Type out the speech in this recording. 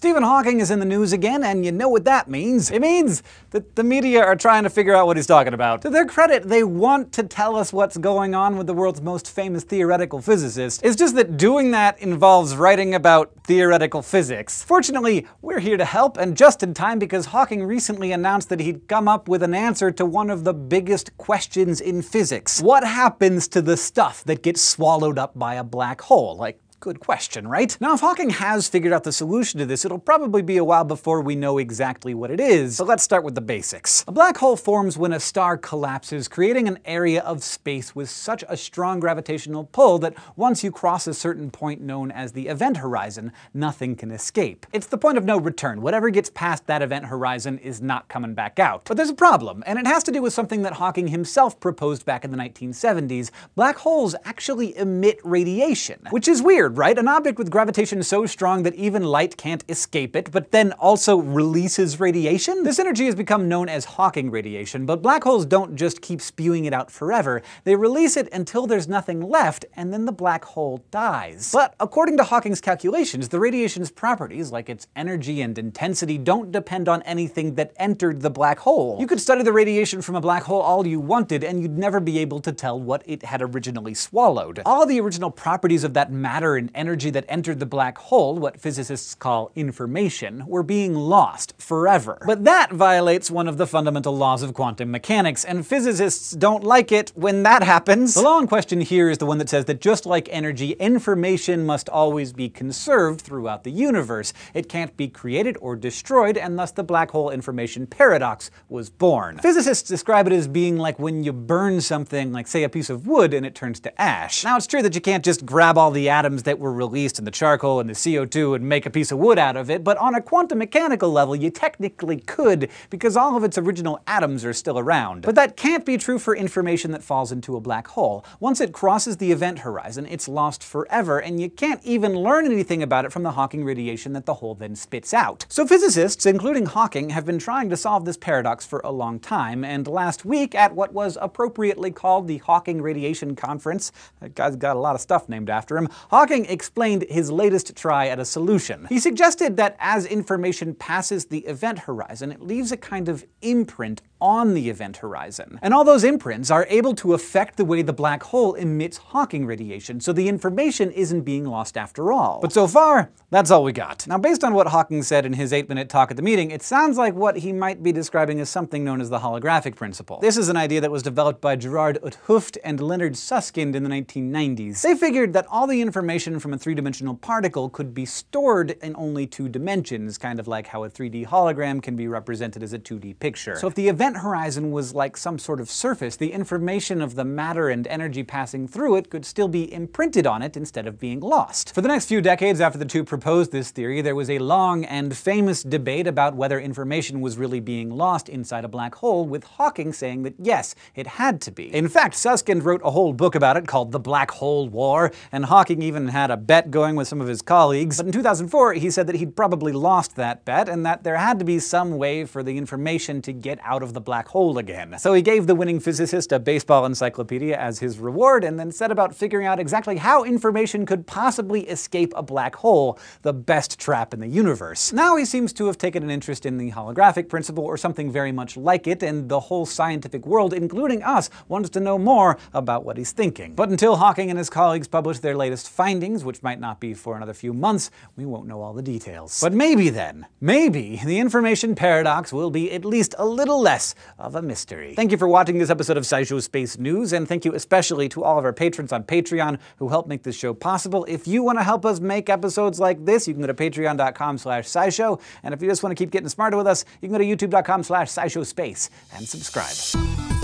Stephen Hawking is in the news again, and you know what that means. It means that the media are trying to figure out what he's talking about. To their credit, they want to tell us what's going on with the world's most famous theoretical physicist. It's just that doing that involves writing about theoretical physics. Fortunately, we're here to help, and just in time, because Hawking recently announced that he'd come up with an answer to one of the biggest questions in physics. What happens to the stuff that gets swallowed up by a black hole? Like, good question, right? Now, if Hawking has figured out the solution to this, it'll probably be a while before we know exactly what it is. So let's start with the basics. A black hole forms when a star collapses, creating an area of space with such a strong gravitational pull that once you cross a certain point known as the event horizon, nothing can escape. It's the point of no return. Whatever gets past that event horizon is not coming back out. But there's a problem, and it has to do with something that Hawking himself proposed back in the 1970s. Black holes actually emit radiation, which is weird, right? An object with gravitation so strong that even light can't escape it, but then also releases radiation? This energy has become known as Hawking radiation, but black holes don't just keep spewing it out forever. They release it until there's nothing left, and then the black hole dies. But according to Hawking's calculations, the radiation's properties, like its energy and intensity, don't depend on anything that entered the black hole. You could study the radiation from a black hole all you wanted, and you'd never be able to tell what it had originally swallowed. All the original properties of that matter and energy that entered the black hole, what physicists call information, were being lost forever. But that violates one of the fundamental laws of quantum mechanics, and physicists don't like it when that happens. The law in question here is the one that says that just like energy, information must always be conserved throughout the universe. It can't be created or destroyed, and thus the black hole information paradox was born. Physicists describe it as being like when you burn something, like say a piece of wood, and it turns to ash. Now, it's true that you can't just grab all the atoms that were released in the charcoal and the CO2 and make a piece of wood out of it, but on a quantum mechanical level you technically could, because all of its original atoms are still around. But that can't be true for information that falls into a black hole. Once it crosses the event horizon, it's lost forever, and you can't even learn anything about it from the Hawking radiation that the hole then spits out. So physicists, including Hawking, have been trying to solve this paradox for a long time, and last week at what was appropriately called the Hawking Radiation Conference, that guy's got a lot of stuff named after him, Hawking explained his latest try at a solution. He suggested that as information passes the event horizon, it leaves a kind of imprint on the event horizon. And all those imprints are able to affect the way the black hole emits Hawking radiation, so the information isn't being lost after all. But so far, that's all we got. Now, based on what Hawking said in his 8-minute talk at the meeting, it sounds like what he might be describing as something known as the holographic principle. This is an idea that was developed by Gerard 't Hooft and Leonard Susskind in the 1990s. They figured that all the information from a three-dimensional particle could be stored in only 2 dimensions, kind of like how a 3D hologram can be represented as a 2D picture. So if the event horizon was like some sort of surface, the information of the matter and energy passing through it could still be imprinted on it instead of being lost. For the next few decades after the two proposed this theory, there was a long and famous debate about whether information was really being lost inside a black hole, with Hawking saying that yes, it had to be. In fact, Susskind wrote a whole book about it called The Black Hole War, and Hawking even had a bet going with some of his colleagues. But in 2004, he said that he'd probably lost that bet, and that there had to be some way for the information to get out of the black hole again. So he gave the winning physicist a baseball encyclopedia as his reward, and then set about figuring out exactly how information could possibly escape a black hole, the best trap in the universe. Now he seems to have taken an interest in the holographic principle, or something very much like it, and the whole scientific world, including us, wants to know more about what he's thinking. But until Hawking and his colleagues publish their latest findings, which might not be for another few months, we won't know all the details. But maybe then, maybe the information paradox will be at least a little less of a mystery. Thank you for watching this episode of SciShow Space News, and thank you especially to all of our patrons on Patreon who help make this show possible. If you want to help us make episodes like this, you can go to patreon.com/SciShow, and if you just want to keep getting smarter with us, you can go to youtube.com/SciShowSpace and subscribe.